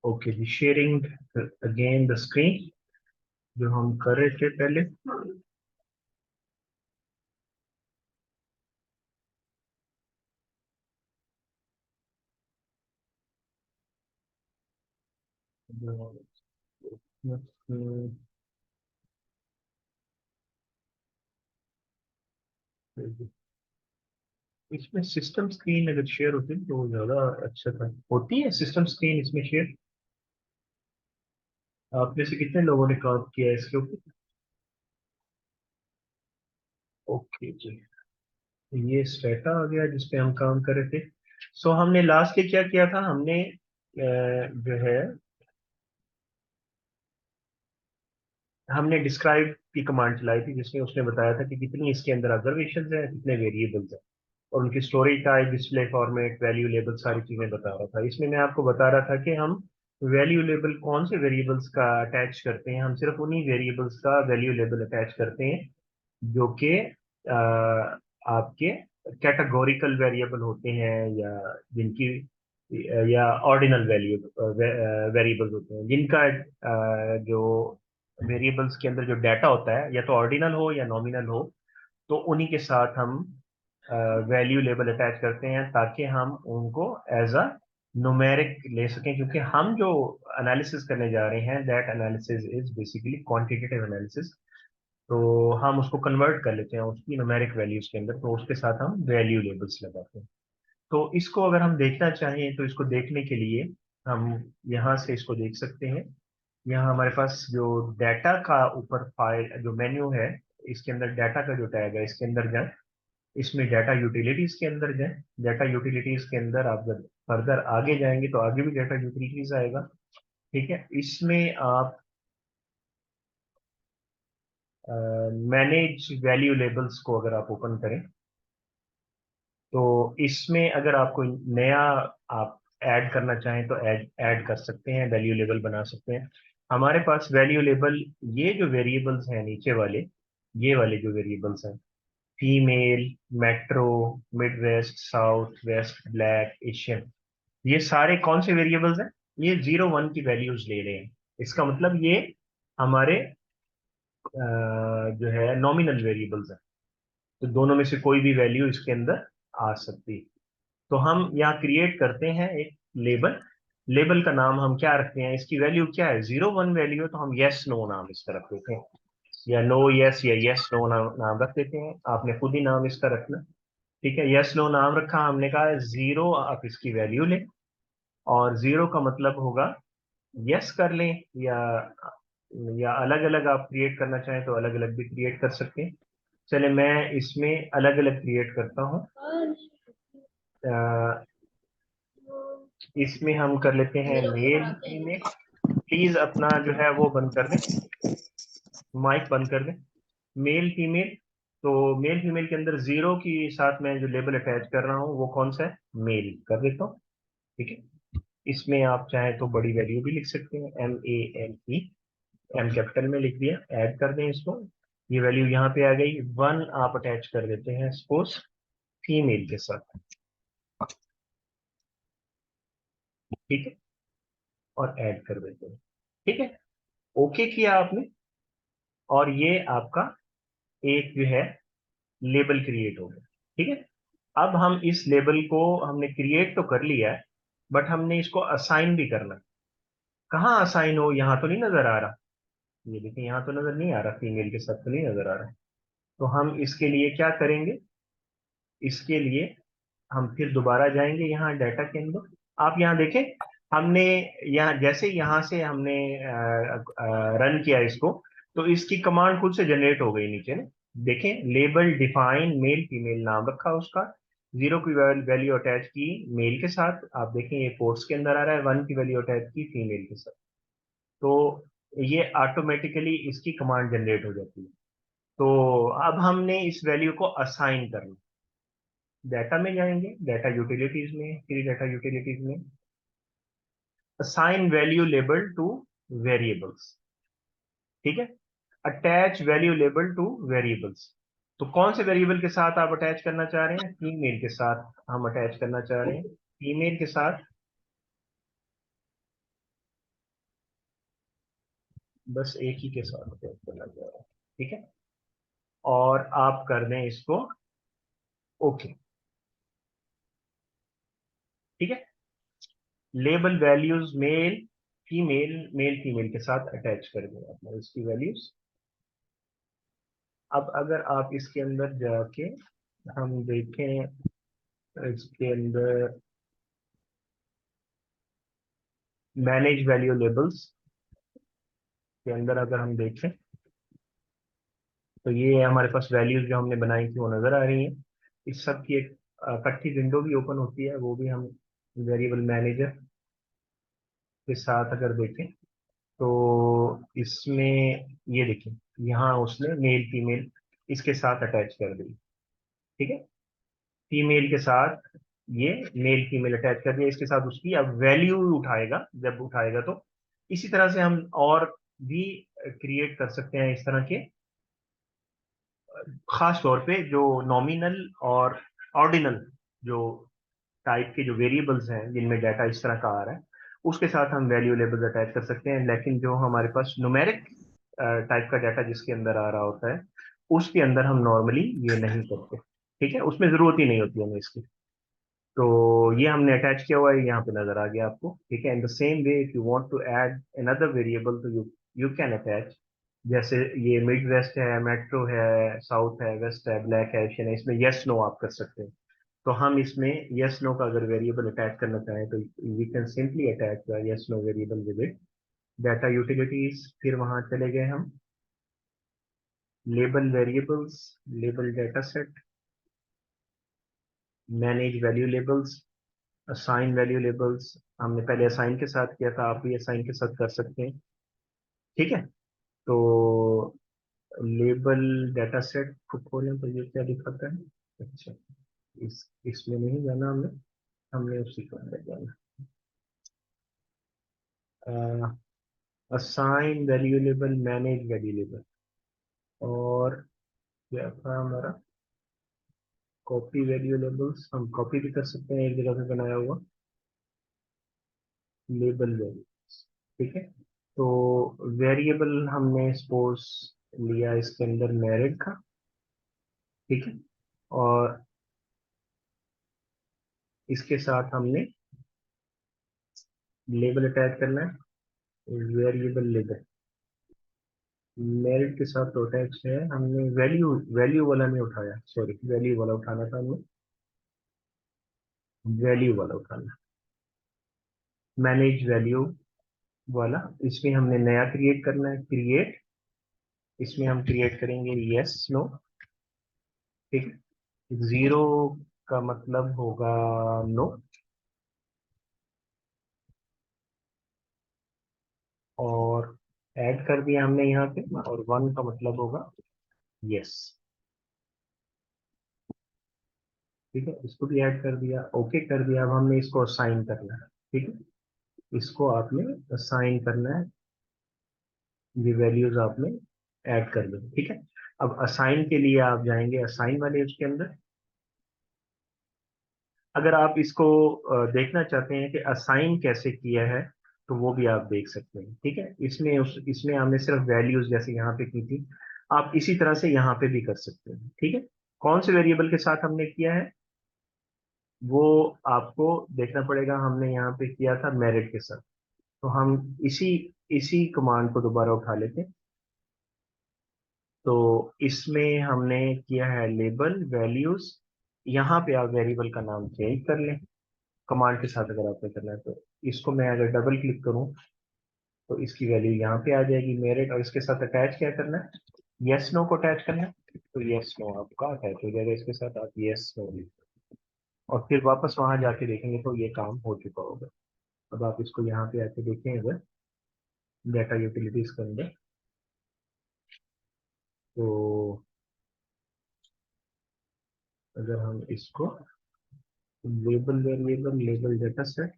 Okay ji, sharing again the screen जो हम कर रहे थे पहले। इसमें सिस्टम स्क्रीन अगर शेयर होती तो ज्यादा अच्छा था। होती है सिस्टम स्क्रीन इसमें शेयर? आप में से कितने लोगों ने काम किया है इसके ऊपर? ओके जी, ये स्टेटा आ गया जिस पे हम काम कर रहे थे। सो हमने लास्ट क्या किया था, हमने जो है हमने डिस्क्राइब की कमांड चलाई थी जिसमें उसने बताया था कि कितनी इसके अंदर ऑब्जर्वेशन है, कितने वेरिएबल्स हैं, और उनकी storage type, display format, value label, सारी चीजें बता रहा था। इसमें मैं आपको बता रहा था कि हम वैल्यू लेबल कौन से वेरिएबल्स का अटैच करते हैं। हम सिर्फ उन्हीं वेरिएबल्स का वैल्यू लेबल अटैच करते हैं जो कि आपके कैटेगोरिकल वेरिएबल होते हैं, या जिनकी या ऑर्डिनल वैल्यू वेरिएबल्स होते हैं, जिनका जो वेरिएबल्स के अंदर जो डाटा होता है या तो ऑर्डिनल हो या नॉमिनल हो, तो उन्हीं के साथ हम वैल्यू लेबल अटैच करते हैं ताकि हम उनको एज अ न्यूमेरिक ले सकें, क्योंकि हम जो एनालिसिस करने जा रहे हैं that analysis is basically quantitative analysis. तो हम उसको कन्वर्ट कर लेते हैं उसकी न्यूमेरिक वैल्यूज के अंदर, तो उसके साथ हम वैल्यू लेबल्स लगाते हैं। तो इसको अगर हम देखना चाहें तो इसको देखने के लिए हम यहाँ से इसको देख सकते हैं। यहाँ हमारे पास जो डाटा का ऊपर फाइल जो मेन्यू है, इसके अंदर डाटा का जो टैग है इसके अंदर जाए, इसमें डाटा यूटिलिटीज के अंदर जाए। डाटा यूटिलिटीज के अंदर आप जब फर्दर आगे जाएंगे तो आगे भी डाटा यूटिलिटीज आएगा। ठीक है, इसमें आप मैनेज वैल्यू लेबल्स को अगर आप ओपन करें तो इसमें अगर आप कोई नया आप ऐड करना चाहें तो ऐड ऐड कर सकते हैं, वैल्यू लेबल बना सकते हैं। हमारे पास वैल्यू लेबल, ये जो वेरिएबल्स हैं नीचे वाले, ये वाले जो वेरिएबल्स हैं, female, metro, mid west, south west, black, Asian, ये सारे कौन से वेरिएबल्स हैं? ये 0 1 की वैल्यूज ले रहे हैं। इसका मतलब ये हमारे जो है नॉमिनल वेरिएबल्स हैं, तो दोनों में से कोई भी वैल्यू इसके अंदर आ सकती है। तो हम यहाँ क्रिएट करते हैं एक लेबल। लेबल का नाम हम क्या रखते हैं, इसकी वैल्यू क्या है, 0 1 वैल्यू है तो हम यस नो नाम इसका रख देते हैं, या नो यस या यस नो नाम रख देते हैं। आपने खुद ही नाम इसका रखना। ठीक है, यस नो नाम रखा, हमने कहा 0 आप इसकी वैल्यू लें, और 0 का मतलब होगा यस कर लें, या अलग अलग आप क्रिएट करना चाहें तो अलग अलग भी क्रिएट कर सकते हैं। चले मैं इसमें अलग अलग क्रिएट करता हूँ। अ, इसमें हम कर लेते हैं मेल फीमेल। प्लीज अपना जो है वो बंद कर दें, माइक बंद कर दें। मेल फीमेल, तो मेल फीमेल के अंदर 0 की साथ मैं जो लेबल अटैच कर रहा हूँ वो कौन सा है, मेल कर देता हूँ। ठीक है, इसमें आप चाहें तो बड़ी वैल्यू भी लिख सकते हैं, MALE, एम कैपिटल में लिख दिया, ऐड कर दें इसको। ये वैल्यू यहाँ पे आ गई। 1 आप अटैच कर देते हैं सपोज फीमेल के साथ। ठीक है, और ऐड कर देते हैं। ठीक है, ओके किया आपने, और ये आपका एक जो है लेबल क्रिएट हो गया। ठीक है, अब हम इस लेबल को हमने क्रिएट तो कर लिया है, बट हमने इसको असाइन भी करना है। कहाँ असाइन हो, यहाँ तो नहीं नजर आ रहा। ये देखिए, यहाँ तो नजर नहीं आ रहा, फीमेल के साथ तो नहीं नजर आ रहा। तो हम इसके लिए क्या करेंगे, इसके लिए हम फिर दोबारा जाएंगे यहाँ डाटा के अंदर। आप यहाँ देखें, हमने यहाँ जैसे यहाँ से हमने रन किया इसको, तो इसकी कमांड खुद से जनरेट हो गई नीचे ना। देखें, लेबल डिफाइन मेल फीमेल नाम रखा उसका, 0 की वैल्यू अटैच की मेल के साथ, आप देखें ये कोट्स के अंदर आ रहा है, 1 की वैल्यू अटैच की फीमेल के साथ। तो ये ऑटोमेटिकली इसकी कमांड जनरेट हो जाती है। तो अब हमने इस वैल्यू को असाइन करना। डाटा में जाएंगे, डाटा यूटिलिटीज में, फिर डाटा यूटिलिटीज में assign value label two variables. ठीक है, attach value label two variables. तो कौन से वेरिएबल के साथ आप अटैच करना चाह रहे हैं, फीमेल के साथ हम अटैच करना चाह रहे हैं। फीमेल के साथ बस एक ही के साथ update करना चाह रहा हूँ। ठीक है, और आप कर दें इसको ओके। ठीक है, label values male female, male female के साथ अटैच कर दें आपने इसकी वैल्यूज। अब अगर आप इसके अंदर जाके हम देखें, इसके अंदर मैनेज वैल्यू लेबल्स के अंदर अगर हम देखें, तो ये हमारे पास वैल्यूज जो हमने बनाई थी वो नजर आ रही हैं। इस सब की एक इकट्ठी विंडो भी ओपन होती है, वो भी हम वेरिएबल मैनेजर के साथ अगर देखें, तो इसमें ये देखें, यहाँ उसने मेल फीमेल इसके साथ अटैच कर दी। ठीक है, फीमेल के साथ ये मेल फीमेल अटैच कर दिया, इसके साथ उसकी अब वैल्यू उठाएगा, जब उठाएगा तो इसी तरह से हम और भी क्रिएट कर सकते हैं इस तरह के, खास तौर पे जो नॉमिनल और ऑर्डिनल जो टाइप के जो वेरिएबल्स हैं जिनमें डाटा इस तरह का आ रहा है, उसके साथ हम वैल्यू लेबल्स अटैच कर सकते हैं। लेकिन जो हमारे पास न्यूमेरिक टाइप का डाटा जिसके अंदर आ रहा होता है, उसके अंदर हम नॉर्मली ये नहीं करते। ठीक है, उसमें जरूरत ही नहीं होती हमें इसकी। तो ये हमने अटैच किया हुआ है, यहाँ पे नजर आ गया आपको। ठीक है, in the same way if you want to add another variable, तो यू यू कैन अटैच। जैसे ये मिड वेस्ट है, मेट्रो है, साउथ है, वेस्ट है, ब्लैक है, एशियन है, इसमें यस नो आप कर सकते हैं। तो हम इसमें यस नो का अगर वेरिएबल अटैच करना चाहें, तो we can simply attach the yes no variable with it. Data utilities, फिर वहां चले गए हम, label variables, label data set, manage value labels, assign value labels. हमने पहले असाइन के साथ किया था, आप भी असाइन के साथ कर सकते हैं। ठीक है, तो लेबल डाटा सेट को खोलें तो ये क्या दिखाता है? अच्छा, इसमें नहीं जाना हमने, हमने उसी को अंदर जाना। असाइन वैल्यूएबल, मैनेज वैल्यूएबल, और क्या था हमारा? कॉपी वैल्यूएबल्स, हम कॉपी भी कर सकते हैं एक जगह पे बनाया हुआ लेबल वैल्यू। ठीक है, तो वेरिएबल हमने सपोज लिया इसके अंदर मैरिड का। ठीक है, और इसके साथ हमने लेबल अटैच करना है, वेरिएबल लेबल। मैरिड के साथ तो अटैच है, हमने वैल्यू वैल्यू वाला नहीं उठाया, सॉरी, वैल्यू वाला उठाना था हमें, वैल्यू वाला उठाना, मैनेज वैल्यू वाला। इसमें हमने नया क्रिएट करना है, क्रिएट। इसमें हम क्रिएट करेंगे यस नो। ठीक है, जीरो का मतलब होगा नो, और ऐड कर दिया हमने यहाँ पे, और वन का मतलब होगा यस। ठीक है, इसको भी ऐड कर दिया, ओके कर दिया। अब हमने इसको असाइन करना है। ठीक है, इसको आपने असाइन करना है, ये वैल्यूज आपने ऐड कर दी। ठीक है, अब असाइन के लिए आप जाएंगे असाइन वाले उसके अंदर। अगर आप इसको देखना चाहते हैं कि असाइन कैसे किया है, तो वो भी आप देख सकते हैं। ठीक है, इसमें हमने सिर्फ वैल्यूज जैसे यहाँ पे की थी, आप इसी तरह से यहाँ पे भी कर सकते हैं। ठीक है, कौन से वेरिएबल के साथ हमने किया है वो आपको देखना पड़ेगा। हमने यहाँ पे किया था मेरिट के साथ, तो हम इसी इसी कमांड को दोबारा उठा लेते हैं। तो इसमें हमने किया है लेबल वैल्यूज, यहाँ पे आप वेरिएबल का नाम चेंज कर लें कमांड के साथ अगर आपने करना है तो। इसको मैं अगर डबल क्लिक करूं, तो इसकी वैल्यू यहाँ पे आ जाएगी मेरिट, और इसके साथ अटैच क्या करना है? यस नो को अटैच करना है। तो यस नो आपका अटैच हो जाएगा इसके साथ, आप यस नो लिख, और फिर वापस वहां जाके देखेंगे तो ये काम हो चुका होगा। अब आप इसको यहाँ पे आके देखें अगर डाटा यूटिलिटीज के अंदर, तो अगर हम इसको label variable, label data set,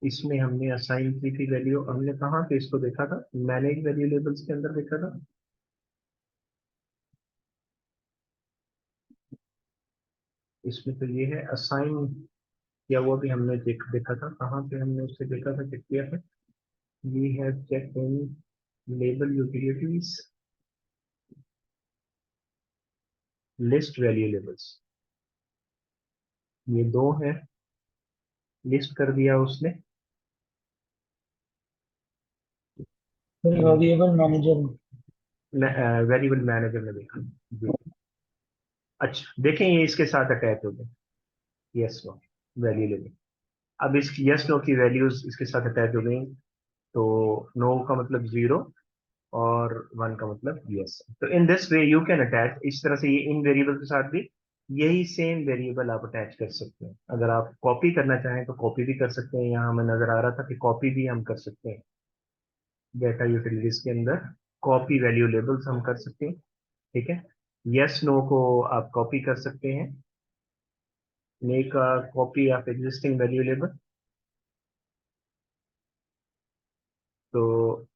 इसमें हमने असाइन की थी वैल्यू, हमने कहाँ पे इसको देखा था? मैनेज वैल्यू लेबल्स के अंदर देखा था। इसमें तो ये है असाइन किया हुआ भी हमने देखा था, कहाँ पे हमने उससे देखा था, चेक किया था। We have check in label utilities, list value labels, ये दो हैं, लिस्ट कर दिया उसने। फिर वेरिएबल मैनेजर। वेरिएबल मैनेजर में देखा जी। अच्छा देखें, ये इसके साथ अटैच हो गए, यस नो वैल्यू लेबल। अब इस यस नो की वैल्यूज इसके साथ अटैच हो गई, तो नो का मतलब जीरो और वन का मतलब यस। तो in this way you can attach, इस तरह से ये इन वेरिएबल के साथ भी यही सेम वेरिएबल आप अटैच कर सकते हैं। अगर आप कॉपी करना चाहें तो कॉपी भी कर सकते हैं, यहाँ हमें नजर आ रहा था कि कॉपी भी हम कर सकते हैं। डेटा यूटिलिटीज के अंदर कॉपी वैल्यू लेबल्स हम कर सकते हैं, ठीक है। यस नो को आप कॉपी कर सकते हैं, make a copy of existing value label. तो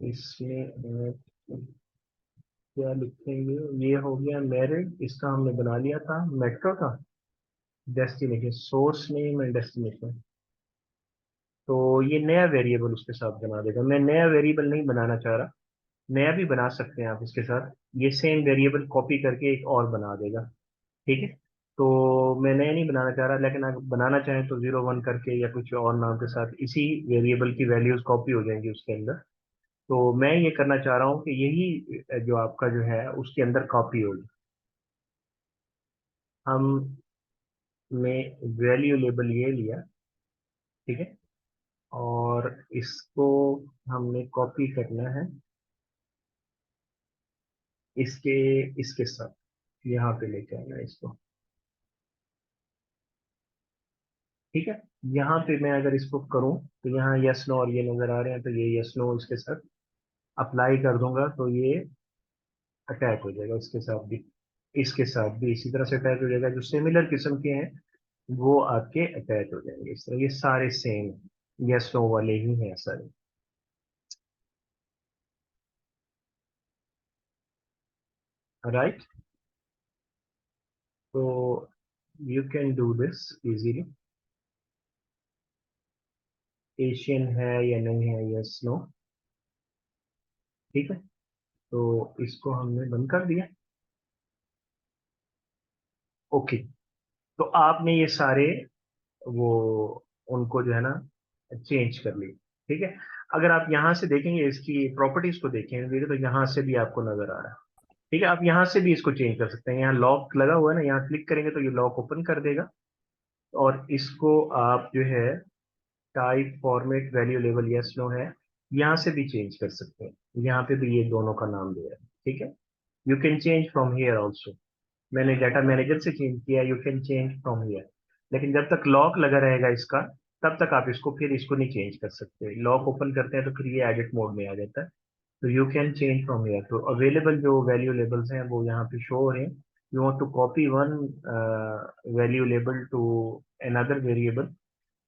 इसमें क्या लिखेंगे, ये हो गया मैरिड, इसका हमने बना लिया था मेट्रो का destination, source name and destination. तो ये नया वेरिएबल उसके साथ बना देगा, मैं नया वेरिएबल नहीं बनाना चाह रहा। नया भी बना सकते हैं आप इसके साथ, ये सेम वेरिएबल कॉपी करके एक और बना देगा, ठीक है। तो मैं नया नहीं बनाना चाह रहा, लेकिन अगर बनाना चाहें तो जीरो वन करके या कुछ और नाम के साथ इसी वेरिएबल की वैल्यूज कॉपी हो जाएंगी उसके अंदर। तो मैं ये करना चाह रहा हूँ कि यही जो आपका जो है उसके अंदर कॉपी होगी। हम में वैल्यू लेबल ये लिया, ठीक है, और इसको हमने कॉपी करना है इसके इसके साथ, यहाँ पे लेके आना है इसको, ठीक है। यहाँ पे मैं अगर इसको करूँ तो यहाँ यस नो और ये नजर आ रहे हैं, तो ये यस नो इसके साथ अप्लाई कर दूंगा तो ये अटैच हो जाएगा इसके साथ भी, इसके साथ भी इसी तरह से अटैच हो जाएगा। जो सिमिलर किस्म के हैं वो आपके अटैच हो जाएंगे इस तरह, ये सारे सेम यस नो वाले ही हैं सारे, राइट। तो you can do this easily. Asian है या नहीं है, यस नो, ठीक है। तो इसको हमने बंद कर दिया, ओके। तो आपने ये सारे वो उनको जो है ना चेंज कर लिए, ठीक है। अगर आप यहाँ से देखेंगे इसकी प्रॉपर्टीज को देखेंगे तो यहाँ से भी आपको नजर आ रहा है, ठीक है। आप यहाँ से भी इसको चेंज कर सकते हैं, यहाँ लॉक लगा हुआ है ना, यहाँ क्लिक करेंगे तो ये लॉक ओपन कर देगा। और इसको आप जो है टाइप फॉर्मेट वैल्यू लेवल यस नो है, यहाँ से भी चेंज कर सकते हैं। यहाँ पे भी ये दोनों का नाम दिया है, ठीक है। You can change from here also, मैंने डाटा मैनेजर से चेंज किया, you can change from here. लेकिन जब तक लॉक लगा रहेगा इसका, तब तक आप इसको फिर इसको नहीं चेंज कर सकते। लॉक ओपन करते हैं तो फिर ये एडिट मोड में आ जाता है। तो you can change from here, तो अवेलेबल जो वैल्यू लेबल्स हैं वो यहाँ पे शो हो रहे हैं। You want to copy one value label to another variable,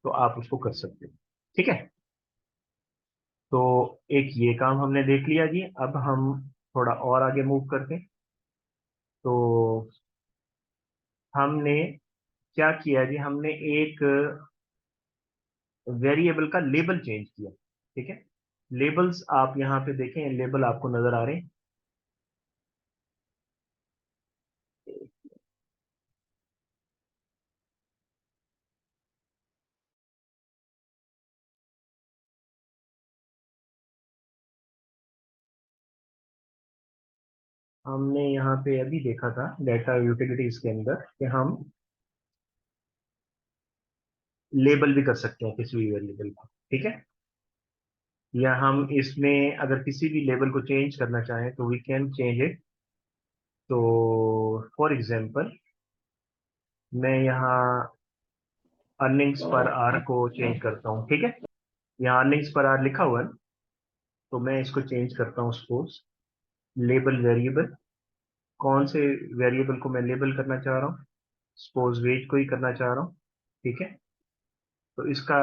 तो आप उसको कर सकते हैं, ठीक है। तो एक ये काम हमने देख लिया जी। अब हम थोड़ा और आगे मूव करते हैं। तो हमने क्या किया जी, हमने एक वेरिएबल का लेबल चेंज किया, ठीक है। लेबल्स आप यहाँ पे देखें, लेबल आपको नजर आ रहे हैं। हमने यहाँ पे अभी देखा था डाटा यूटिलिटीज के अंदर कि हम लेबल भी कर सकते हैं किसी भी वेरिएबल को, ठीक है। या हम इसमें अगर किसी भी लेबल को चेंज करना चाहें तो वी कैन चेंज इट। तो फॉर एग्जांपल मैं यहाँ अर्निंग्स पर आर को चेंज करता हूँ, ठीक है। यहाँ अर्निंग्स पर आर लिखा हुआ है, तो मैं इसको चेंज करता हूँ सपोज लेबल वेरिएबल। कौन से वेरिएबल को मैं लेबल करना चाह रहा हूँ, सपोज वेज को ही करना चाह रहा हूँ, ठीक है। तो इसका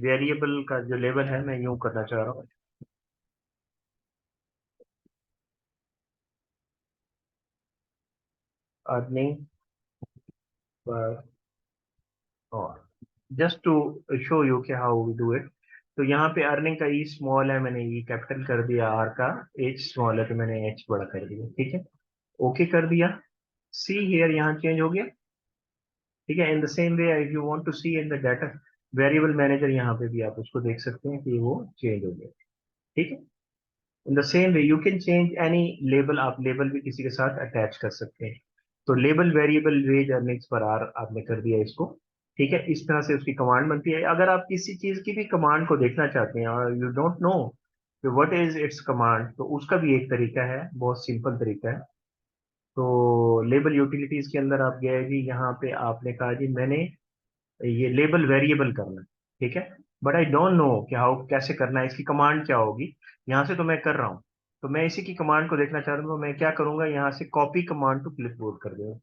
वेरिएबल का जो लेबल है मैं यूं करना चाह रहा हूँ, अर्निंग पर और जस्ट टू शो यू कि हाउ वी डू इट, तो यहाँ पे अर्निंग का ई स्मॉल है, मैंने ई कैपिटल कर दिया, आर का एच स्मॉल है तो मैंने एच बड़ा कर दिया, ठीक है, ओके कर दिया। सी हियर यहाँ चेंज हो गया, ठीक है। In the same way if you want to see in the data variable manager, यहाँ पे भी आप उसको देख सकते हैं कि वो चेंज हो गया, ठीक है। In the same way you can change any label, आप लेबल भी किसी के साथ अटैच कर सकते हैं। तो लेबल वेरिएबल वेज अर्निंग्स पर आर आपने कर दिया इसको, ठीक है। इस तरह से उसकी कमांड बनती है। अगर आप किसी चीज की भी कमांड को देखना चाहते हैं और you don't know what is it's command, तो उसका भी एक तरीका है, बहुत सिंपल तरीका है। तो लेबल यूटिलिटीज के अंदर आप गए जी, यहाँ पे आपने कहा जी मैंने ये लेबल वेरिएबल करना है, ठीक है, बट आई डोंट नो कि हाउ कैसे करना है, इसकी कमांड क्या होगी। यहाँ से तो मैं कर रहा हूँ, तो मैं इसी की कमांड को देखना चाहता हूँ, तो मैं क्या करूंगा, यहाँ से कॉपी कमांड टू क्लिपबोर्ड कर दूंगा,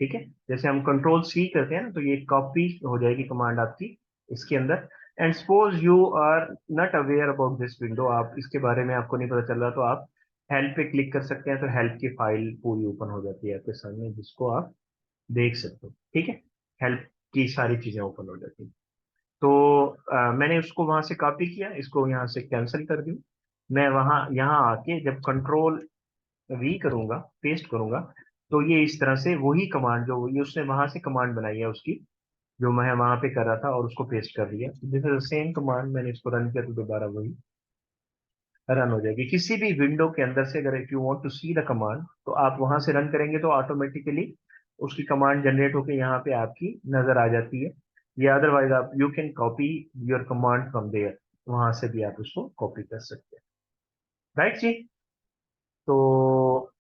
ठीक है। जैसे हम कंट्रोल सी करते हैं ना, तो ये कॉपी हो जाएगी कमांड आपकी इसके अंदर। And suppose you are not aware about this window, आप इसके बारे में आपको नहीं पता चल रहा, तो आप हेल्प पे क्लिक कर सकते हैं, तो हेल्प की फाइल पूरी ओपन हो जाती है आपके सामने, जिसको आप देख सकते हो, ठीक है। हेल्प की सारी चीजें ओपन हो जाती हैं। तो मैंने उसको वहां से कॉपी किया, इसको यहाँ से कैंसिल कर दी। मैं वहां यहाँ आके जब कंट्रोल वी करूंगा, पेस्ट करूंगा, तो ये इस तरह से वही कमांड जो ये उसने वहां से कमांड बनाई है उसकी, जो मैं वहां पे कर रहा था, और उसको पेस्ट कर दिया। दिस इज सेम कमांड, मैंने इसको रन किया तो दोबारा वही रन हो जाएगी किसी भी विंडो के अंदर से। अगर if you want to see the command, तो आप वहां से रन करेंगे तो ऑटोमेटिकली उसकी कमांड जनरेट होकर यहाँ पे आपकी नजर आ जाती है। या अदरवाइज आप you can copy your command from there, वहां से भी आप उसको कॉपी कर सकते हैं, राइट जी। तो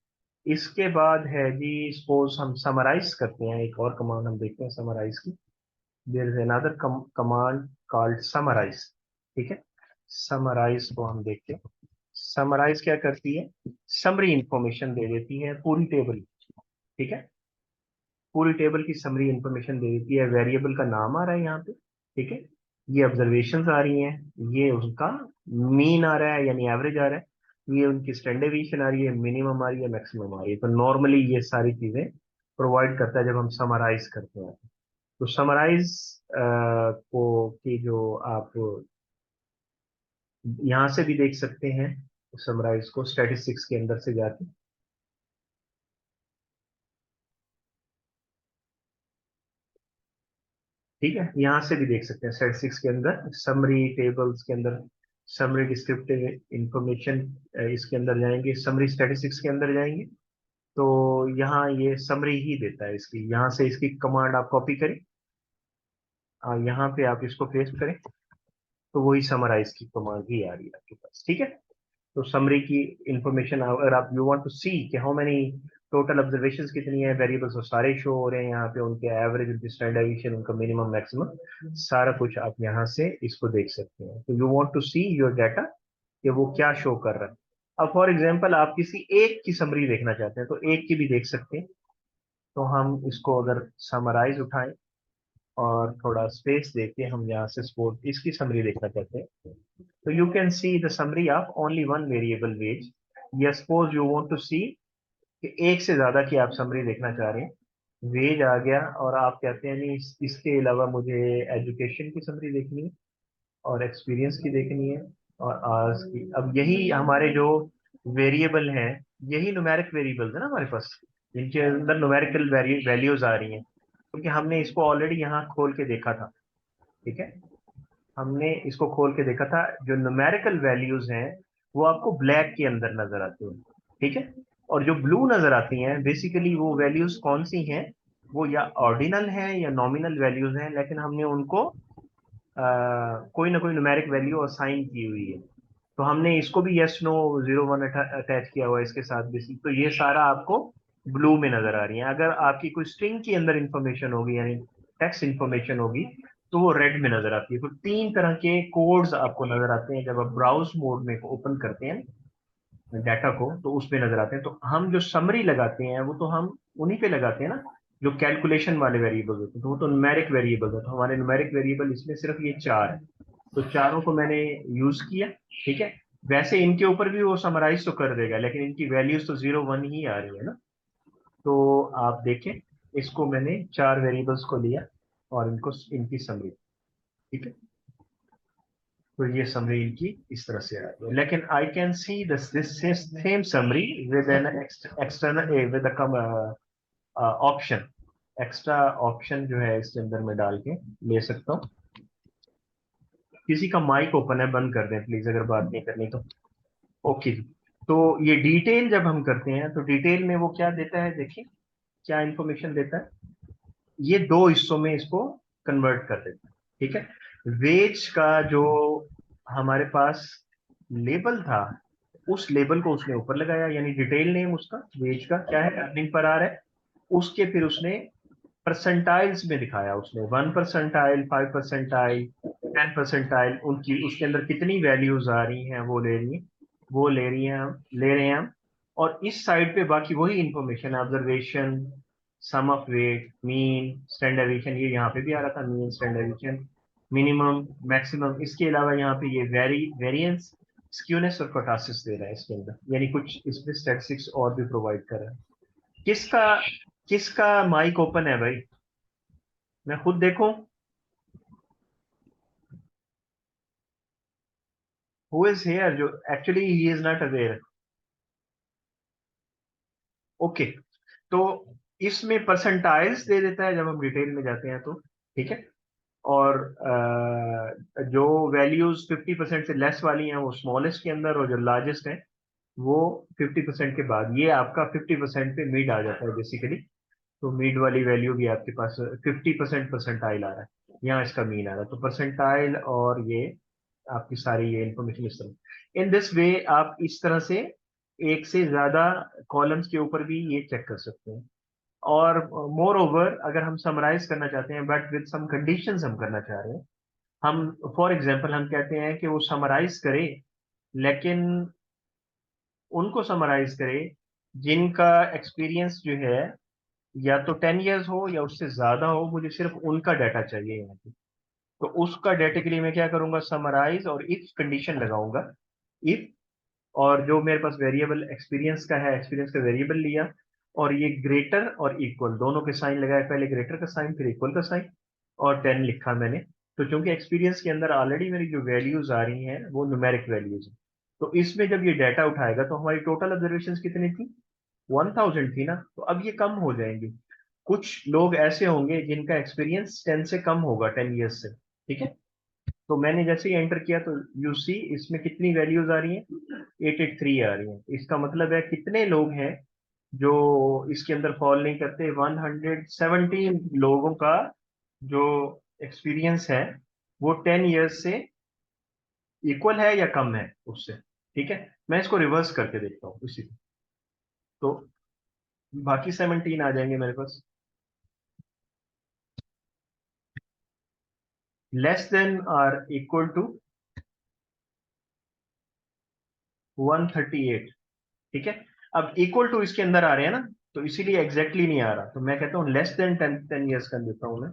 इसके बाद है जी, सपोज हम समराइज करते हैं, एक और कमांड हम देखते हैं समराइज की। There is another command called summarise, ठीक है। समराइज को हम देखते हैं। समराइज क्या करती है, समरी इंफॉर्मेशन दे देती है पूरी टेबल, ठीक है, पूरी टेबल की समरी इंफॉर्मेशन दे देती है। वेरिएबल का नाम आ रहा है यहाँ पे, ठीक है, ये ऑब्जर्वेशंस आ रही हैं, ये उसका मीन आ रहा है यानी एवरेज आ रहा है, ये उनकी स्टैंडर्ड डेविएशन आ रही है, मिनिमम आ रही है, मैक्सिमम आ रही है। तो नॉर्मली ये सारी चीजें प्रोवाइड करता है जब हम समराइज करते हैं। तो समराइज को की जो आप यहाँ से भी देख सकते हैं, समराइज को स्टैटिस्टिक्स के अंदर से जाके, ठीक है, यहाँ से भी देख सकते हैं स्टैटिस्टिक्स के अंदर, समरी टेबल्स के अंदर, समरी डिस्क्रिप्टिव इंफॉर्मेशन, इसके अंदर जाएंगे, समरी स्टैटिस्टिक्स के अंदर जाएंगे, तो यहाँ ये समरी ही देता है इसकी। यहाँ से इसकी कमांड आप कॉपी करें, यहाँ पे आप इसको पेस्ट करें, तो वही समराइज की कमांड ही आ रही है आपके पास, ठीक है। तो समरी की इंफॉर्मेशन, अगर आप यू वांट टू सी कि हाउ मेनी टोटल ऑब्जर्वेशंस कितनी है, वेरिएबल्स वो सारे शो हो रहे हैं यहाँ पे, उनके एवरेज, उनकी स्टैंडर्ड डेविएशन, उनका मिनिमम मैक्सिमम, सारा कुछ आप यहाँ से इसको देख सकते हैं। तो you want to see your data कि वो क्या शो कर रहा है। अब फॉर एग्जांपल आप किसी एक की समरी देखना चाहते हैं, तो एक की भी देख सकते हैं। तो हम इसको अगर समराइज उठाएं और थोड़ा स्पेस देके हम यहाँ से स्पोर्ट इसकी समरी देखना चाहते हैं, तो you can see the summary of only one variable wage, या suppose you want to see कि एक से ज्यादा की आप समरी देखना चाह रहे हैं, वेज आ गया और आप कहते हैं नहीं इसके अलावा मुझे एजुकेशन की समरी देखनी है और एक्सपीरियंस की देखनी है और आवर्स की। अब यही हमारे जो वेरिएबल हैं, यही न्यूमेरिक वेरिएबल्स है ना हमारे पास, इनके अंदर न्यूमेरिकल वैल्यूज आ रही हैं, क्योंकि हमने इसको ऑलरेडी यहाँ खोल के देखा था, ठीक है। हमने इसको खोल के देखा था, जो न्यूमेरिकल वैल्यूज हैं वो आपको ब्लैक के अंदर नजर आती हैं, ठीक है। और जो ब्लू नजर आती हैं बेसिकली वो वैल्यूज कौन सी हैं, वो या ऑर्डिनल हैं या नॉमिनल वैल्यूज हैं, लेकिन हमने उनको कोई ना कोई न्यूमेरिक वैल्यू असाइन की हुई है। तो हमने इसको भी यस नो 0 1 अटैच किया हुआ है इसके साथ बेसिक, तो ये सारा आपको ब्लू में नजर आ रही है। अगर आपकी कोई स्ट्रिंग के अंदर इंफॉर्मेशन होगी यानी टेक्स्ट इंफॉर्मेशन होगी, तो वो रेड में नजर आती है। तो तीन तरह के कोड्स आपको नजर आते हैं जब आप ब्राउज मोड में ओपन करते हैं डाटा को, तो उसमें नजर आते हैं। तो हम जो समरी लगाते हैं वो तो हम उन्हीं पे लगाते हैं ना, जो कैलकुलेशन वाले वेरिएबल होते हैं, तो वो तो न्यूमेरिक वेरिएबल है। तो हमारे न्यूमेरिक वेरिएबल इसमें सिर्फ ये चार है, तो चारों को मैंने यूज किया, ठीक है। वैसे इनके ऊपर भी वो समराइज तो कर देगा, लेकिन इनकी वैल्यूज तो 0 1 ही आ रही है ना। तो आप देखें, इसको मैंने चार वेरिएबल्स को लिया और इनको इनकी समरी, ठीक है। तो ये समरी इनकी इस तरह से आ रही है, लेकिन I can see this this same summary with an external with option, extra option जो है इसके अंदर मैं डाल के ले सकता हूँ। किसी का माइक ओपन है, बंद कर दें प्लीज अगर बात नहीं करनी तो। ओके जी। तो ये डिटेल जब हम करते हैं तो डिटेल में वो क्या देता है, देखिए क्या इंफॉर्मेशन देता है। ये दो हिस्सों में इसको कन्वर्ट कर देता है, ठीक है। वेज का जो हमारे पास लेबल था, उस लेबल को उसने ऊपर लगाया, यानी डिटेल नेम उसका वेज का क्या है, अर्निंग पर आ रहा है। उसके फिर उसने परसेंटाइल्स में दिखाया, उसने 1 परसेंटाइल, 5 परसेंटाइल, 10 परसेंटाइल, उनकी उसके अंदर कितनी वैल्यूज आ रही हैं वो ले रही हैं, वो ले रही हैं हम, ले रहे हैं हम। और इस साइड पे बाकी वही information, observation, sum of weight, mean, standard deviation, ये यहाँ पे भी आ रहा था, mean, standard deviation, minimum, maximum. इसके अलावा यहाँ पे ये वेरिएंस, स्क्यूनेस और कोटासिस दे रहा है इसके अंदर, यानी कुछ इसमें स्टैटिस्टिक्स और भी प्रोवाइड कर रहा है। किसका किसका माइक ओपन है भाई, मैं खुद देखूं। हु इज हेयर, जो actually he is not aware. Okay, तो इसमें परसेंटाइल्स दे देता है जब हम डिटेल में जाते हैं तो, ठीक है। और जो वैल्यूज 50% से लेस वाली हैं वो स्मॉलेस्ट के अंदर, और जो लार्जेस्ट है वो 50% के बाद, ये आपका 50% पे मिड आ जाता है बेसिकली। तो मिड वाली वैल्यू भी आपके पास 50% परसेंटाइल आ रहा है, यहाँ इसका मीन आ रहा है। तो परसेंटाइल और ये आपकी सारी ये इंफॉर्मेशन इस तरह, इन दिस वे आप इस तरह से एक से ज्यादा कॉलम्स के ऊपर भी ये चेक कर सकते हैं। और मोर ओवर अगर हम समराइज करना चाहते हैं बट विद सम कंडीशंस हम करना चाह रहे हैं, हम फॉर एग्जांपल हम कहते हैं कि वो समराइज करे, लेकिन उनको समराइज करे जिनका एक्सपीरियंस जो है या तो 10 years हो या उससे ज्यादा हो, मुझे सिर्फ उनका डाटा चाहिए यहाँ पे। तो उसका डाटा के लिए मैं क्या करूंगा, समराइज और इफ कंडीशन लगाऊंगा। इफ, और जो मेरे पास वेरिएबल एक्सपीरियंस का है, एक्सपीरियंस का वेरिएबल लिया, और ये ग्रेटर और इक्वल दोनों के साइन लगाए, पहले ग्रेटर का साइन फिर इक्वल का साइन, और 10 लिखा मैंने। तो चूंकि एक्सपीरियंस के अंदर ऑलरेडी मेरी जो वैल्यूज आ रही हैं वो न्यूमेरिक वैल्यूज है, तो इसमें जब ये डाटा उठाएगा तो हमारी टोटल ऑब्जर्वेशन कितनी थी, 1000 थी ना। तो अब ये कम हो जाएंगे। कुछ लोग ऐसे होंगे जिनका एक्सपीरियंस 10 से कम होगा, 10 years से, ठीक है। तो मैंने जैसे ही एंटर किया तो यू सी इसमें कितनी वैल्यूज आ रही हैं, 883 आ रही हैं। इसका मतलब है कितने लोग हैं जो इसके अंदर फॉल नहीं करते, 117 लोगों का जो एक्सपीरियंस है वो 10 years से इक्वल है या कम है उससे, ठीक है। मैं इसको रिवर्स करके देखता हूँ इसी, तो बाकी 17 आ जाएंगे मेरे पास। Less than or equal to 138, ठीक है। अब इक्वल टू इसके अंदर आ रहे हैं ना, तो इसीलिए एग्जैक्टली नहीं आ रहा, तो मैं कहता हूँ लेस देन 10 years कर देता हूँ मैं।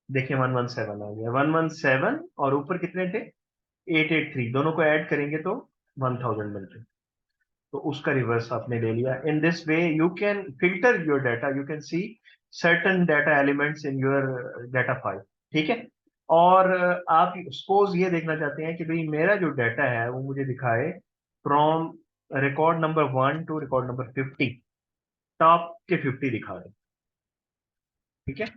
देखिए 117 आ गया, 117, और ऊपर कितने थे, 883, दोनों को ऐड करेंगे तो 1000 मिलते। तो उसका रिवर्स आपने ले लिया। In this way you can filter your data, you can see certain data elements in your data file, ठीक है। और आप सपोज ये देखना चाहते हैं कि भाई मेरा जो डाटा है वो मुझे दिखाए from record number 1 to record number 50, top के 50 दिखा दे, ठीक है।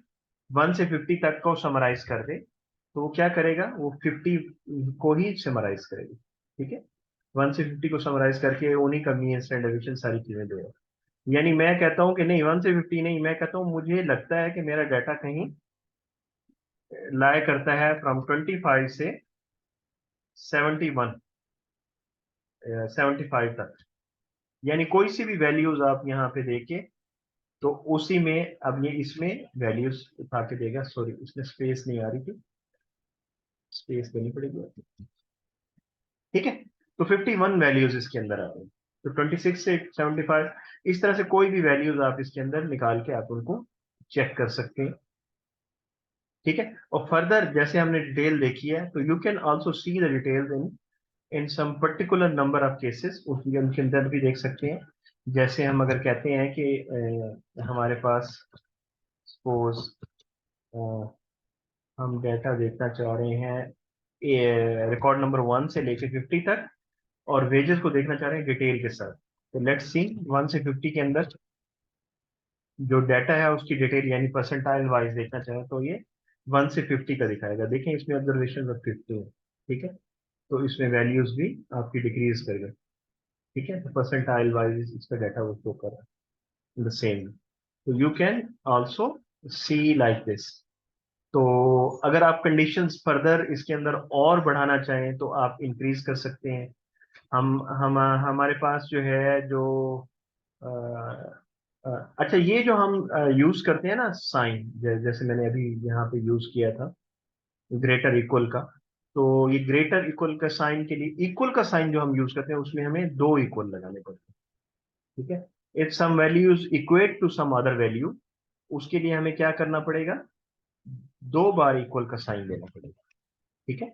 1 से 50 तक को समराइज कर दे, तो वो क्या करेगा, वो 50 को ही समराइज करेगी, ठीक है। 1 से 50 को समराइज करके उन्हीं का मीन, स्टैंडर्ड डेविएशन, सारी चीजें देगा। यानी मैं कहता हूं कि नहीं 1 से 50 नहीं, मैं कहता हूं मुझे लगता है कि मेरा डाटा कहीं लाया करता है फ्रॉम 25 से 71, 75 तक। यानी कोई सी भी वैल्यूज आप यहाँ पे देके, तो उसी में अब ये इसमें वैल्यूज उठा के देगा। सॉरी इसमें स्पेस नहीं आ रही थी, स्पेस देनी पड़ेगी, ठीक है। तो 51 वैल्यूज इसके अंदर आ रही हैं। तो 26 से 75, इस तरह से कोई भी वैल्यूज आप इसके अंदर निकाल के आप उनको चेक कर सकते हैं, ठीक है। और फर्दर जैसे हमने डिटेल देखी है, तो you can also see the details in some particular number of cases, उनके उनके अंदर भी देख सकते हैं। जैसे हम अगर कहते हैं कि हमारे पास सपोज हम डेटा देखना चाह रहे हैं रिकॉर्ड नंबर 1 से लेके 50 तक, और वेजेस को देखना चाह रहे हैं डिटेल के साथ। तो लेट्स सी 1 से 50 के अंदर जो डाटा है उसकी डिटेल यानी परसेंटाइल वाइज देखना चाहें तो ये 1 से 50 का दिखाएगा। देखें इसमें ऑब्जर्वेशन ऑफ 50 है, ठीक है, तो इसमें वैल्यूज भी आपकी डिक्रीज कर गए, ठीक है, तो परसेंटाइल वाइज इसका डाटा वो शो कर रहा है द सेम। तो you can also C like this. तो अगर आप कंडीशंस फर्दर इसके अंदर और बढ़ाना चाहें तो आप इंक्रीज कर सकते हैं। हम हमारे पास जो है जो अ, अच्छा, ये जो हम यूज करते हैं ना साइन, जैसे मैंने अभी यहाँ पे यूज किया था ग्रेटर इक्वल का, तो ये ग्रेटर इक्वल का साइन के लिए इक्वल का साइन जो हम यूज करते हैं उसमें हमें दो इक्वल लगाने पड़ते हैं, ठीक है। If some values equate to some other value, उसके लिए हमें क्या करना पड़ेगा, दो बार इक्वल का साइन देना पड़ेगा, ठीक है।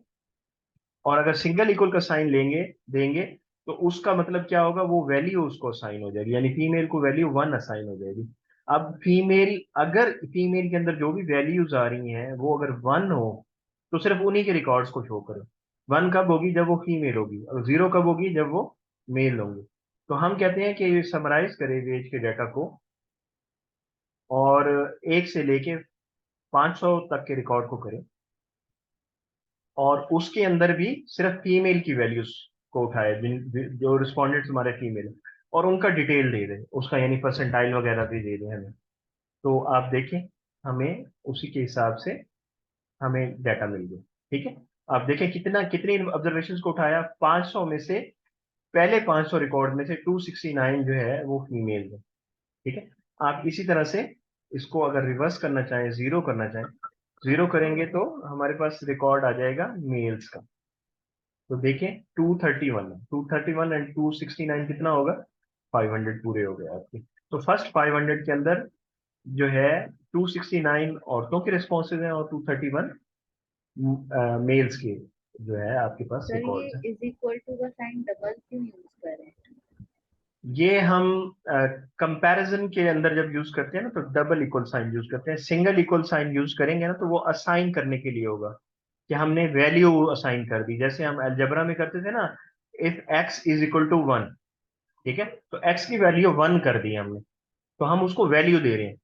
और अगर सिंगल इक्वल का साइन लेंगे देंगे तो उसका मतलब क्या होगा, वो वैल्यू उसको असाइन हो जाएगी, यानी फीमेल को वैल्यू 1 असाइन हो जाएगी। अब फीमेल, अगर फीमेल के अंदर जो भी वैल्यूज आ रही हैं वो अगर 1 हो तो सिर्फ उन्हीं के रिकॉर्ड्स को शो करो। 1 कब होगी, जब वो फीमेल होगी, और 0 कब होगी, जब वो मेल होंगे। तो हम कहते हैं कि समराइज करें वेज के डाटा को और 1 से लेके 500 तक के रिकॉर्ड को करें, और उसके अंदर भी सिर्फ फीमेल की वैल्यूज को उठाए जो रिस्पॉन्डेंट्स हमारे फीमेल है, और उनका डिटेल दे दें उसका, यानी परसेंटाइल वगैरह भी दे दें हमें। तो आप देखें हमें उसी के हिसाब से हमें डाटा मिल गया, ठीक है। आप देखें कितनी ऑब्जर्वेशंस को उठाया, 500 में से पहले 500 रिकॉर्ड में से 269 जो है वो फीमेल है, ठीक है। आप इसी तरह से इसको अगर रिवर्स करना चाहें, जीरो करना चाहें, जीरो करेंगे तो हमारे पास रिकॉर्ड आ जाएगा मेल्स का। तो देखें 231 है, 231 एंड 269 कितना होगा, 500 पूरे हो गए आपके। तो फर्स्ट 500 के अंदर जो है 269 औरतों के रिस्पॉन्सेज हैं और 231 मेल्स के जो है आपके पास सर ये रिकॉर्ड्स हैं। इज इक्वल टू का साइन डबल क्यों यूज कर रहे हैं? ये हम कंपैरिजन के अंदर जब यूज करते हैं ना तो डबल इक्वल साइन यूज करते हैं। सिंगल इक्वल साइन यूज करेंगे ना तो वो असाइन करने के लिए होगा, कि हमने वैल्यू असाइन कर दी, जैसे हम अलजेब्रा में करते थे ना, if x is equal to 1, ठीक है, तो x की वैल्यू 1 कर दी हमने, तो हम उसको वैल्यू दे रहे हैं।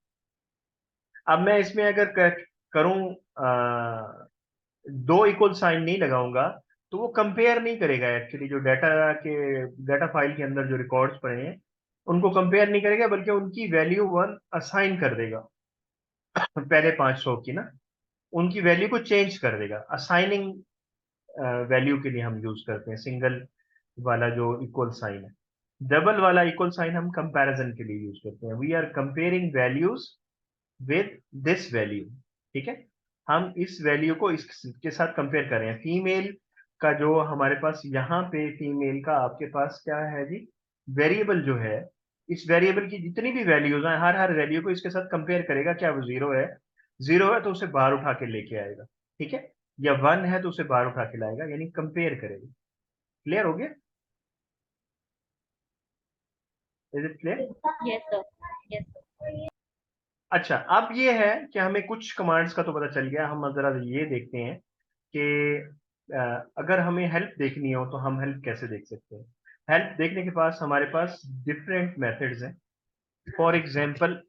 अब मैं इसमें अगर करूं दो इक्वल साइन नहीं लगाऊंगा तो वो कंपेयर नहीं करेगा एक्चुअली, जो डाटा फाइल के अंदर जो रिकॉर्ड्स पड़े हैं उनको कंपेयर नहीं करेगा, बल्कि उनकी वैल्यू 1 असाइन कर देगा पहले 500 की ना, उनकी वैल्यू को चेंज कर देगा। असाइनिंग वैल्यू के लिए हम यूज करते हैं सिंगल वाला जो इक्वल साइन है। डबल वाला इक्वल साइन हम कंपैरिजन के लिए यूज करते हैं, we are comparing values with this value, ठीक है। हम इस वैल्यू को इसके साथ कंपेयर कर रहे हैं। फीमेल का जो हमारे पास यहाँ पे फीमेल का आपके पास क्या है जी, वेरिएबल जो है, इस वेरिएबल की जितनी भी वैल्यूज हैं हर हर वैल्यू को इसके साथ कंपेयर करेगा, क्या वो जीरो है, जीरो है तो उसे बाहर उठा के लेके आएगा, ठीक है, या 1 है तो उसे बाहर उठा के लाएगा, यानी कंपेयर करेगा। क्लियर हो गया, is it clear? Yes sir, yes sir. अच्छा, अब ये है कि हमें कुछ कमांड्स का तो पता चल गया, हम जरा ये देखते हैं कि अगर हमें हेल्प देखनी हो तो हम हेल्प कैसे देख सकते हैं। हेल्प देखने के पास हमारे पास डिफरेंट मेथड्स हैं। फॉर एग्जांपल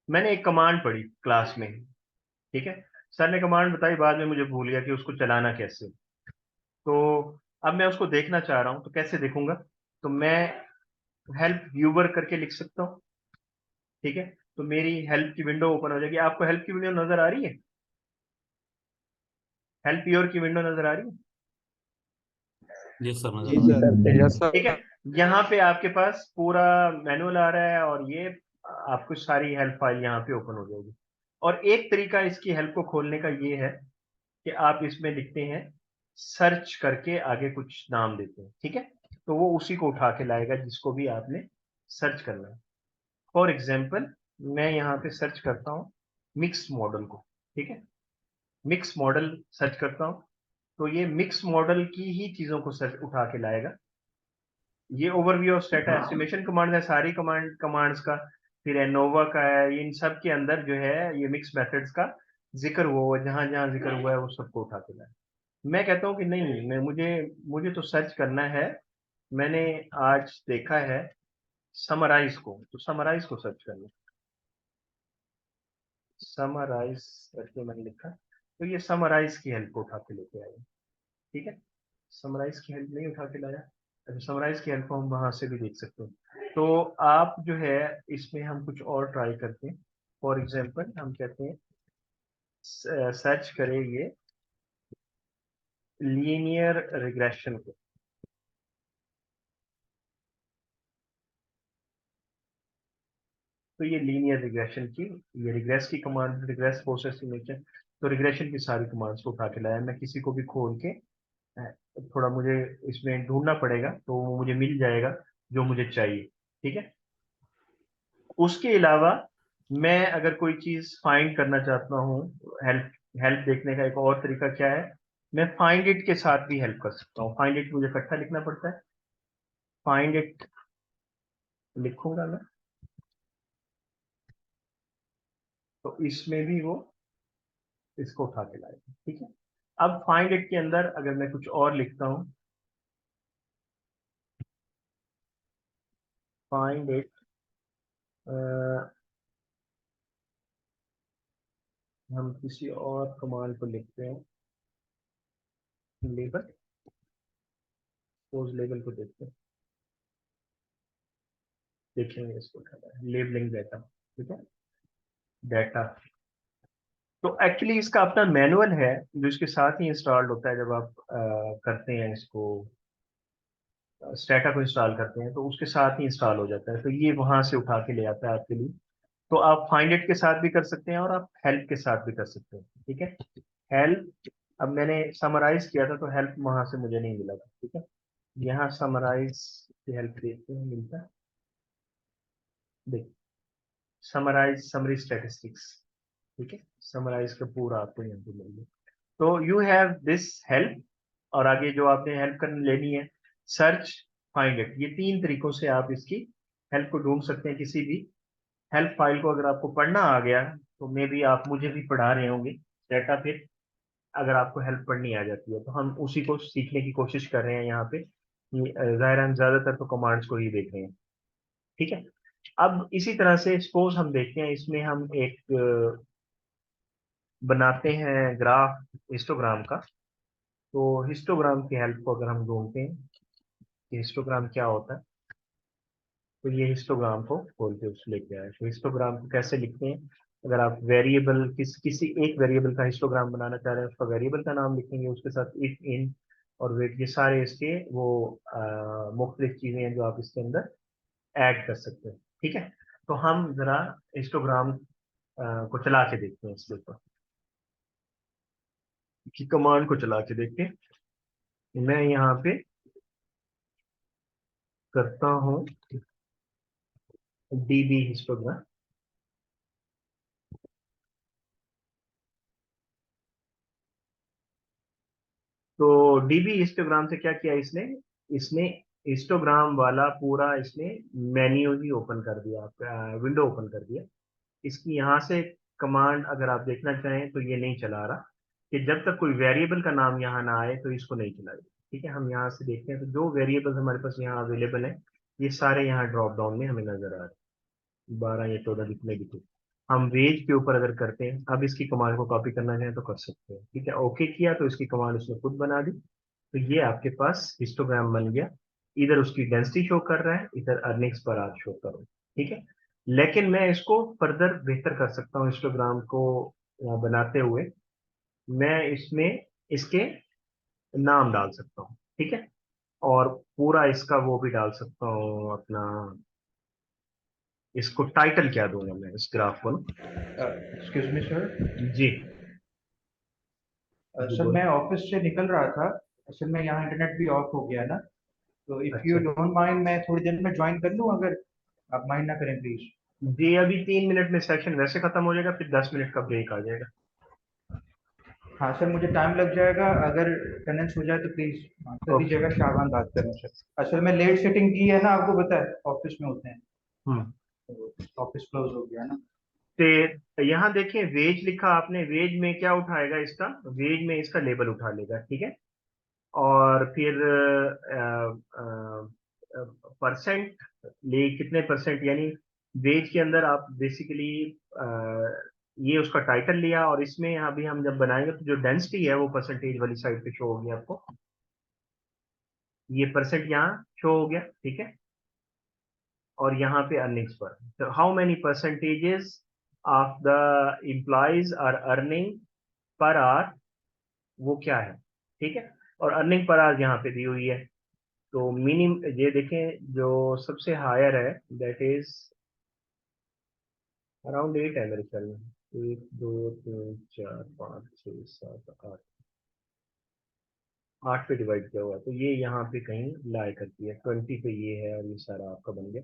मैंने एक कमांड पढ़ी क्लास में, ठीक है, सर ने कमांड बताई, बाद में मुझे भूल गया कि उसको चलाना कैसे। तो अब मैं उसको देखना चाह रहा हूँ, तो कैसे देखूंगा, तो मैं हेल्प व्यूवर करके लिख सकता हूँ, ठीक है, तो मेरी हेल्प की विंडो ओपन हो जाएगी। आपको हेल्प की विंडो नजर आ रही है, हेल्प योर की विंडो नजर आ रही है? जी सर, जी नजर आ सर। Yes sir. ठीक है, यहाँ पे आपके पास पूरा मैनुअल आ रहा है, और ये आपको सारी हेल्प फाइल यहाँ पे ओपन हो जाएगी। और एक तरीका इसकी हेल्प को खोलने का ये है कि आप इसमें लिखते हैं सर्च करके आगे कुछ नाम देते हैं, ठीक है, तो वो उसी को उठा के लाएगा जिसको भी आपने सर्च करना है। फॉर एग्जाम्पल मैं यहाँ पे सर्च करता हूँ मिक्स मॉडल को, ठीक है, मिक्स मॉडल सर्च करता हूँ, तो ये मिक्स मॉडल की ही चीजों को सर्च उठा के लाएगा। ये overview of strata estimation command है, सारी कमांड्स का। फिर एनोवा का है, इन सब के अंदर जो है ये मिक्स मेथड्स का जिक्र हुआ है, जहां जहां जिक्र हुआ है वो सबको उठा के लाए। मैं कहता हूँ कि नहीं, मैं मुझे मुझे तो सर्च करना है। मैंने आज देखा है समराइज को, तो समराइज को सर्च करना, समराइज करके मैंने लिखा, तो ये समराइज की हेल्प को उठा के लेके आए। ठीक है, समराइज की हेल्प नहीं उठा के लाया। अच्छा, समराइज की हेल्प को हम वहां से भी देख सकते हैं। तो आप जो है इसमें हम कुछ और ट्राई करते हैं। फॉर एग्जाम्पल हम कहते हैं सर्च करें ये लीनियर रिग्रेशन को। तो ये लीनियर रिग्रेशन की, ये रिग्रेस की कमांड, रिग्रेस प्रोसेस नेचर, तो रिग्रेशन की सारी कमांड्स को उठा के लाया। मैं किसी को भी खोल के थोड़ा मुझे इसमें ढूंढना पड़ेगा, तो वो मुझे मिल जाएगा जो मुझे चाहिए। ठीक है, उसके अलावा मैं अगर कोई चीज फाइंड करना चाहता हूँ, हेल्प हेल्प देखने का एक और तरीका क्या है, मैं फाइंड इट के साथ भी हेल्प कर सकता हूँ। फाइंड इट मुझे इकट्ठा लिखना पड़ता है, फाइंड इट लिखूंगा मैं, तो इसमें भी वो इसको उठा के लाएगा। ठीक है, अब फाइंड इट के अंदर अगर मैं कुछ और लिखता हूँ, फाइंड इट, हम किसी और कमांड को लिखते हैं, लेबल, उस लेबल को देखते हैं, देखेंगे इसको उठाना है, लेबलिंग डाटा। ठीक है, डाटा, तो एक्चुअली इसका अपना मैनुअल है जो इसके साथ ही इंस्टॉल्ड होता है। जब आप करते हैं इसको, स्टेटा को इंस्टॉल करते हैं, तो उसके साथ ही इंस्टॉल हो जाता है, तो ये वहां से उठा के ले आता है आपके लिए। तो आप फाइंड इट के साथ भी कर सकते हैं और आप हेल्प के साथ भी कर सकते हैं। ठीक है, हेल्प, अब मैंने समराइज किया था तो हेल्प वहां से मुझे नहीं मिला था। ठीक है, यहाँ समराइज की हेल्प देखते हैं मिलता है, देख, समराइज समरी स्टैटिस्टिक्स। ठीक है, समराइज का पूरा आपको यहाँ पे मिल गया। तो यू हैव दिस हेल्प, और आगे जो आपने हेल्प करने लेनी है, सर्च, फाइंड इट, ये तीन तरीकों से आप इसकी हेल्प को ढूंढ सकते हैं। किसी भी हेल्प फाइल को अगर आपको पढ़ना आ गया, तो मे भी आप मुझे भी पढ़ा रहे होंगे डाटा, फिर अगर आपको हेल्प पढ़नी आ जाती है, तो हम उसी को सीखने की कोशिश कर रहे हैं यहाँ पे। जाहिर है हम ज्यादातर तो कमांड्स को ही देख रहे हैं। ठीक है, अब इसी तरह से सपोज हम देखते हैं, इसमें हम एक बनाते हैं ग्राफ हिस्टोग्राम का। तो हिस्टोग्राम की हेल्प को अगर हम ढूंढते हैं कि हिस्टोग्राम क्या होता है, तो ये हिस्टोग्राम को खोल के उस लेके आए। तो हिस्टोग्राम को कैसे लिखते हैं, अगर आप वेरिएबल किसी एक वेरिएबल का हिस्टोग्राम बनाना चाह रहे हैं, उसका वेरिएबल का नाम लिखेंगे, उसके साथ इफ, इन और वेट, ये सारे इसके वो मुख्तलिफ चीजें हैं जो आप इसके अंदर ऐड कर सकते हैं। ठीक है, तो हम जरा हिस्टोग्राम को चला के देखते हैं, इसके ऊपर की कमांड को चला के देखते हैं। मैं यहाँ पे करता हूँ डीबी हिस्टोग्राम। तो डीबी हिस्टोग्राम से क्या किया इसने, इसने हिस्टोग्राम वाला पूरा इसने मेन्यू ही ओपन कर दिया, विंडो ओपन कर दिया। इसकी यहाँ से कमांड अगर आप देखना चाहें तो ये नहीं चला रहा, कि जब तक कोई वेरिएबल का नाम यहाँ ना आए तो इसको नहीं चलाएगा। ठीक है, हम यहाँ से देखते हैं, तो जो वेरिएबल हमारे पास यहाँ अवेलेबल है, ये सारे यहाँ ड्रॉप डाउन में हमें नजर आ रहे हैं, 12 या 14 जितने भी थे। हम वेज के ऊपर अगर करते हैं, अब इसकी कमांड को कॉपी करना चाहें तो कर सकते हैं। ठीक है, ओके किया तो इसकी कमांड उसने खुद बना दी, तो ये आपके पास हिस्टोग्राम बन गया। इधर उसकी डेंसिटी शो कर रहा है, इधर अर्निंग्स पर आज शो कर रहा है। ठीक है, लेकिन मैं इसको फर्दर बेहतर कर सकता हूँ हिस्टोग्राम को बनाते हुए। मैं इसमें इसके नाम डाल सकता हूँ। ठीक है, और पूरा इसका वो भी डाल सकता हूँ अपना, इसको टाइटल क्या दूंगा मैं इस ग्राफ को ना। Excuse me sir. जी, जी सर बोल। मैं ऑफिस से निकल रहा था, असल में यहाँ इंटरनेट भी ऑफ हो गया ना, तो इफ़ यू अच्छा, डोंट माइंड मैं थोड़ी देर में ज्वाइन कर लूँ, अगर आप माइंड ना करें प्लीज। जी अभी 3 मिनट में सेशन वैसे खत्म हो जाएगा, फिर 10 मिनट का ब्रेक आ जाएगा। हाँ सर, मुझे टाइम लग जाएगा, अगर अटेंडेंस हो जाए तो प्लीज कर ओके। दीजिएगा। शाहबान बात कर रहा हूँ सर। असल में लेट सेटिंग की है ना, आपको पता है ऑफिस में होते हैं। हम्म, ऑफिस क्लोज हो गया ना। तो यहाँ देखें वेज लिखा आपने, वेज में क्या उठाएगा इसका, वेज में इसका लेबल उठा लेगा, ठीक है। और फिर परसेंट ले, कितने परसेंट, यानी वेज के अंदर आप बेसिकली ये उसका टाइटल लिया, और इसमें अभी हम जब बनाएंगे तो जो डेंसिटी है वो परसेंटेज वाली साइड पे शो होगी आपको, ये परसेंट यहाँ शो हो गया, ठीक है। और यहाँ पे अर्निंग्स पर, तो how many percentages of the employees are earning per hour, वो क्या है, ठीक है। और अर्निंग पर आवर यहाँ पे दी हुई है। तो मिनिमम ये देखें जो सबसे हायर है दैट इज अराउंड 8 है मेरे ख्याल में, 1 2 3 4 5 6 7 8, 8 पे डिवाइड किया हुआ है, तो ये यहाँ पे कहीं लाई करती है, 20 पे ये है, और ये सारा आपका बन गया।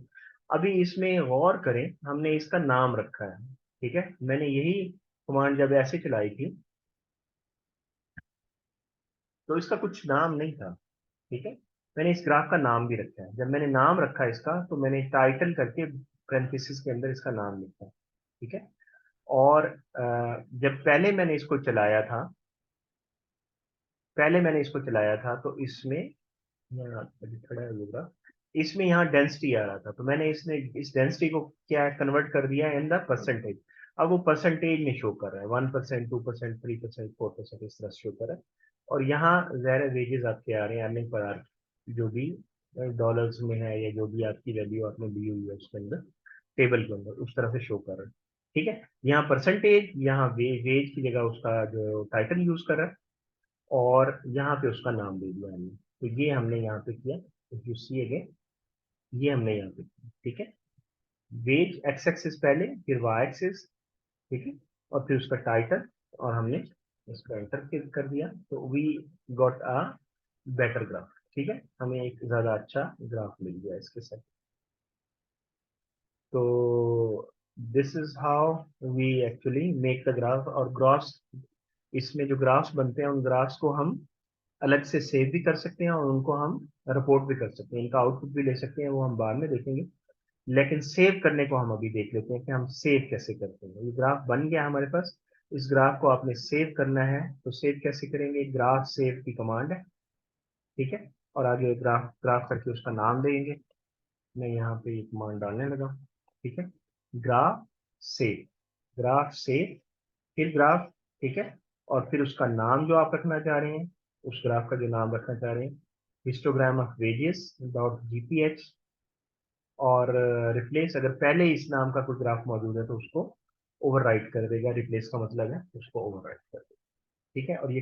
अभी इसमें गौर करें, हमने इसका नाम रखा है, ठीक है। मैंने यही कमांड जब ऐसे चलाई थी तो इसका कुछ नाम नहीं था, ठीक है। मैंने इस ग्राफ का नाम भी रखा है, जब मैंने नाम रखा इसका तो मैंने टाइटल करके पैरेंथेसिस के अंदर इसका नाम लिखा, ठीक है। और जब पहले मैंने इसको चलाया था तो इसमें यहाँ अभी खड़ा है वो ग्राफ, इसमें यहाँ डेंसिटी आ रहा था, तो मैंने इसने इस डेंसिटी को क्या कन्वर्ट कर दिया इन द परसेंटेज। अब वो परसेंटेज में शो कर रहा है, 1%, 2%, 3%, 4%, इस तरह शो कर रहा है। और यहाँ ज़ाहिर वेजेस आपके आ रहे हैं, अर्निंग पर आर, जो भी डॉलर्स में है या जो भी आपकी वैल्यू आपने दी हुई है उसके अंदर, टेबल के अंदर उस तरह से शो कर रहा है, ठीक है। यहाँ परसेंटेज, यहाँ वेज की जगह उसका जो टाइटल यूज कर रहा है, और यहाँ पे उसका नाम दे दिया हमने, तो ये हमने यहाँ पे किया, इफ यू सी अगेन, ये हमने यहाँ पे किया, ठीक है। वेज एक्स एक्सिस पहले, फिर वाई एक्सिस, ठीक है, और फिर उसका टाइटल, और हमने इसका एंटर कर दिया, तो we got a better graph, ठीक है, हमें एक ज्यादा अच्छा ग्राफ मिल गया इसके साथ। तो this is how we actually make the graph. और ग्राफ्स, इसमें जो ग्राफ्स बनते हैं उन ग्राफ्स को हम अलग से सेव भी कर सकते हैं, और उनको हम रिपोर्ट भी कर सकते हैं, इनका आउटपुट भी ले सकते हैं, वो हम बाद में देखेंगे। लेकिन सेव करने को हम अभी देख लेते हैं कि हम सेव कैसे करते हैं। ये ग्राफ बन गया हमारे पास, इस ग्राफ को आपने सेव करना है, तो सेव कैसे करेंगे, ग्राफ सेव की कमांड है, ठीक है। और आगे ग्राफ ग्राफ करके उसका नाम देंगे, मैं यहाँ पे ये कमांड डालने लगा, ठीक है। ग्राफ सेव, ग्राफ सेव, फिर ग्राफ, ठीक है। और फिर उसका नाम जो आप रखना चाह रहे हैं, उस ग्राफ का जो नाम रखना चाह रहे हैं, histogram of wages dot GPH, और रिप्लेस, अगर पहले इस नाम का कोई ग्राफ मौजूद है तो उसको ओवरराइट कर देगा, रिप्लेस का मतलब है उसको ओवरराइट कर देगा, ठीक है। और ये